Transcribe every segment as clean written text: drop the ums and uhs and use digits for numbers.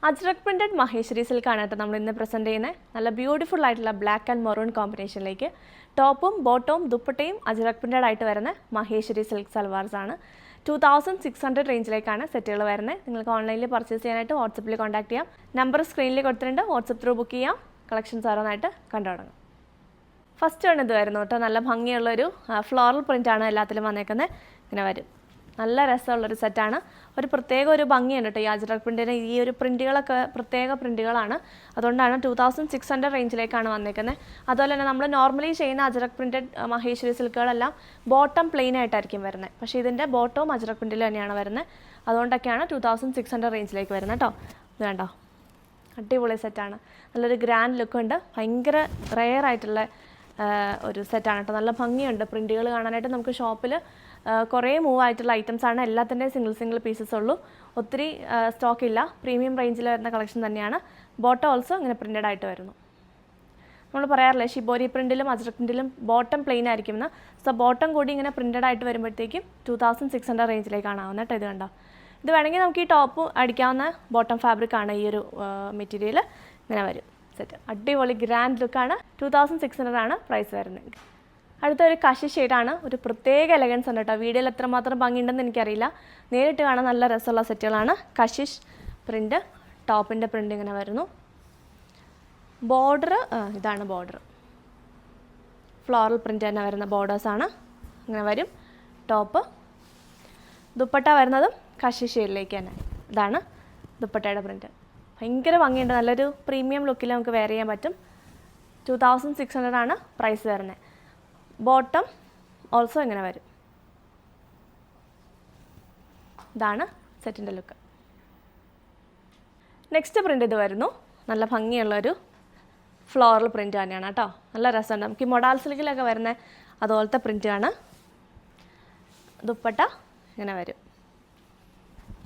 Ajrak printed Maheshwari സിൽക്കാണ് കേട്ടോ നമ്മൾ ഇന്ന് പ്രസൻറ്റ് ചെയ്യുന്നത്. നല്ല ബ്യൂട്ടിഫുൾ ആയിട്ടുള്ള ബ്ലാക്ക് ആൻഡ് മെറൂൺ കോമ്പിനേഷനിലേക്ക് ടോപ്പും ബോട്ടവും ദുപ്പട്ടയും അജ്രക് പ്രിന്റഡ് ആയിട്ട് വരുന്ന മഹേശ്വരി സിൽക്ക് സൽവാർസ് ആണ്. 2600 റേഞ്ചിലേക്കാണ് സെറ്റുകൾ വരുന്നത്. നിങ്ങൾക്ക് ഓൺലൈനിൽ പർച്ചേസ് ചെയ്യാനായിട്ട് വാട്സപ്പിൽ കോൺടാക്ട് ചെയ്യാം. നമ്പർ സ്ക്രീനിൽ കൊടുത്തിട്ടുണ്ട്, വാട്സപ്പ് ത്രൂ ബുക്ക് ചെയ്യാം. കളക്ഷൻസ് ഓരോന്നായിട്ട് കണ്ടു തുടങ്ങാം. ഫസ്റ്റ് ആണ് ഇത് വരുന്നു കേട്ടോ. നല്ല ഭംഗിയുള്ളൊരു ഫ്ലോറൽ പ്രിൻ്റാണ് എല്ലാത്തിലും വന്നേക്കുന്നത്. ഇങ്ങനെ വരും. നല്ല രസമുള്ളൊരു സെറ്റാണ്. ഒരു പ്രത്യേക ഒരു ഭംഗിയുണ്ട് കേട്ടോ ഈ അജ്രക് പ്രിൻറ്റിന്. ഈ ഒരു പ്രിൻറ്റുകളൊക്കെ പ്രത്യേക പ്രിൻറ്റുകളാണ്. അതുകൊണ്ടാണ് 2600 റേഞ്ചിലേക്കാണ് വന്നേക്കുന്നത്. അതുപോലെ തന്നെ നമ്മൾ നോർമലി ചെയ്യുന്ന അജ്രക് പ്രിൻറ്റഡ് മഹേശ്വരി സിൽക്കുകളെല്ലാം ബോട്ടം പ്ലെയിൻ ആയിട്ടായിരിക്കും വരുന്നത്. പക്ഷേ ഇതിൻ്റെ ബോട്ടവും അജ്രക് പ്രിൻറ്റിൽ തന്നെയാണ് വരുന്നത്. അതുകൊണ്ടൊക്കെയാണ് 2600 റേഞ്ചിലേക്ക് വരുന്നത് കേട്ടോ. ഇത് കണ്ടോ, അടിപൊളി സെറ്റാണ്. നല്ലൊരു ഗ്രാൻഡ് ലുക്കുണ്ട്. ഭയങ്കര റെയർ ആയിട്ടുള്ള ഒരു സെറ്റാണ് കേട്ടോ. നല്ല ഭംഗിയുണ്ട് പ്രിൻറ്റുകൾ കാണാനായിട്ട്. നമുക്ക് ഷോപ്പിൽ കുറേ മൂവ് ആയിട്ടുള്ള ഐറ്റംസ് ആണ്. എല്ലാത്തിൻ്റെയും സിംഗിൾ പീസസ് ഉള്ളൂ. ഒത്തിരി സ്റ്റോക്ക് ഇല്ല. പ്രീമിയം റേഞ്ചിൽ വരുന്ന കളക്ഷൻ തന്നെയാണ്. ബോട്ടം ഓൾസോ ഇങ്ങനെ പ്രിൻറ്റഡ് ആയിട്ട് വരുന്നു. നമ്മൾ പറയാറില്ലേ ഷിബോരി പ്രിൻറ്റിലും അജ്രക് പ്രിൻറ്റിലും ബോട്ടം പ്ലെയിൻ ആയിരിക്കുമെന്ന്. സോ ബോട്ടം കൂടി ഇങ്ങനെ പ്രിൻറ്റഡ് ആയിട്ട് വരുമ്പോഴത്തേക്കും 2600 റേഞ്ചിലേക്കാണ് ആവുന്നത് കേട്ടോ. ഇത് കണ്ടോ, ഇത് വേണമെങ്കിൽ നമുക്ക് ഈ ടോപ്പ് അടിക്കാവുന്ന ബോട്ടം ഫാബ്രിക് ആണ്. ഈ ഒരു മെറ്റീരിയൽ ഇങ്ങനെ വരും. സെറ്റ് അടിപൊളി ഗ്രാൻഡ് ലുക്കാണ്. 2600 ആണ് പ്രൈസ് വരുന്നത്. അടുത്തൊരു കഷി ഷെയ്ഡാണ്. ഒരു പ്രത്യേക എലഗൻസ് ഉണ്ട് കേട്ടോ. വീഡിയോയിൽ എത്രമാത്രം ഭംഗിയുണ്ടെന്ന് എനിക്കറിയില്ല. നേരിട്ട് കാണാൻ നല്ല രസമുള്ള സെറ്റുകളാണ്. കഷിഷ് പ്രിൻ്റ്, ടോപ്പിൻ്റെ പ്രിൻ്റ് ഇങ്ങനെ വരുന്നു. ബോർഡർ ഇതാണ് ബോർഡർ. ഫ്ലോറൽ പ്രിൻ്റ് തന്നെ വരുന്ന ബോർഡേഴ്സാണ്. ഇങ്ങനെ വരും ടോപ്പ്. ദുപ്പട്ട വരുന്നതും കഷി ഷെയ്ഡിലേക്ക് തന്നെ. ഇതാണ് ദുപ്പട്ടയുടെ പ്രിൻ്റ്. ഭയങ്കര ഭംഗിയുണ്ട്. നല്ലൊരു പ്രീമിയം ലുക്കിൽ നമുക്ക് വെയർ ചെയ്യാൻ പറ്റും. 2600 ആണ് പ്രൈസ് വരുന്നത്. ബോട്ടം ഓൾസോ ഇങ്ങനെ വരും. ഇതാണ് സെറ്റിൻ്റെ ലുക്ക്. നെക്സ്റ്റ് പ്രിൻ്റ് ഇത് വരുന്നു. നല്ല ഭംഗിയുള്ളൊരു ഫ്ലോറൽ പ്രിൻ്റ് തന്നെയാണ് കേട്ടോ. നല്ല രസമുണ്ട്. നമുക്ക് ഈ മൊഡാൽ സിൽക്കിലൊക്കെ വരുന്ന അതുപോലത്തെ പ്രിൻ്റാണ്. ദുപ്പട്ട ഇങ്ങനെ വരും.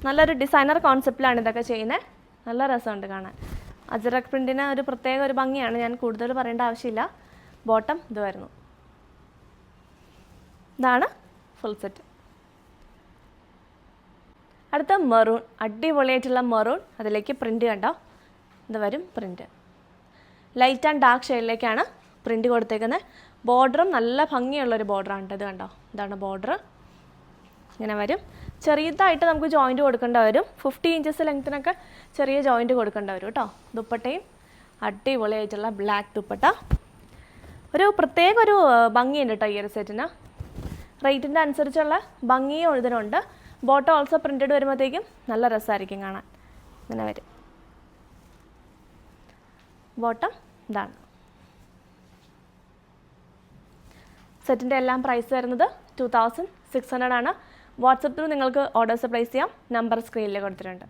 നല്ലൊരു ഡിസൈനർ കോൺസെപ്റ്റിലാണ് ഇതൊക്കെ ചെയ്യുന്നത്. നല്ല രസമുണ്ട് കാണാൻ. അജ്രക് പ്രിൻറ്റിന് ഒരു പ്രത്യേക ഒരു ഭംഗിയാണ്. ഞാൻ കൂടുതൽ പറയേണ്ട ആവശ്യമില്ല. ബോട്ടം ഇത് വരുന്നു. ഇതാണ് ഫുൾ സെറ്റ്. അടുത്ത മെറൂൺ, അടിപൊളിയായിട്ടുള്ള മെറൂൺ. അതിലേക്ക് പ്രിൻ്റ് കണ്ടോ, ഇത് വരും പ്രിൻ്റ്. ലൈറ്റ് ആൻഡ് ഡാർക്ക് ഷെയ്ഡിലേക്കാണ് പ്രിൻ്റ് കൊടുത്തേക്കുന്നത്. ബോർഡറും നല്ല ഭംഗിയുള്ളൊരു ബോർഡറാണ്. ഇത് കണ്ടോ, ഇതാണ് ബോർഡർ. ഇങ്ങനെ വരും. ചെറിയതായിട്ട് നമുക്ക് ജോയിൻറ്റ് കൊടുക്കേണ്ട വരും. 50 ഇഞ്ചസ് ലെങ്ത്തിനൊക്കെ ചെറിയ ജോയിൻറ്റ് കൊടുക്കേണ്ട വരും കേട്ടോ. ദുപ്പട്ടയും അടിപൊളിയായിട്ടുള്ള ബ്ലാക്ക് ദുപ്പട്ട. ഒരു പ്രത്യേക ഒരു ഭംഗിയുണ്ട് കേട്ടോ ഈ ഒരു സെറ്റിന്. റേറ്റിൻ്റെ അനുസരിച്ചുള്ള ഭംഗിയും ഇതിനുണ്ട്. ബോട്ടം ഓൾസോ പ്രിൻറ്റഡ് വരുമ്പോഴത്തേക്കും നല്ല രസമായിരിക്കും കാണാൻ. ഇങ്ങനെ വരും ബോട്ടം. ഇതാണ് സെറ്റിൻ്റെ എല്ലാം പ്രൈസ് വരുന്നത് 2600 ആണ്. വാട്സപ്പ് ത്രൂ നിങ്ങൾക്ക് ഓർഡേഴ്സ് പ്ലേസ് ചെയ്യാം. നമ്പർ സ്ക്രീനിൽ കൊടുത്തിട്ടുണ്ട്.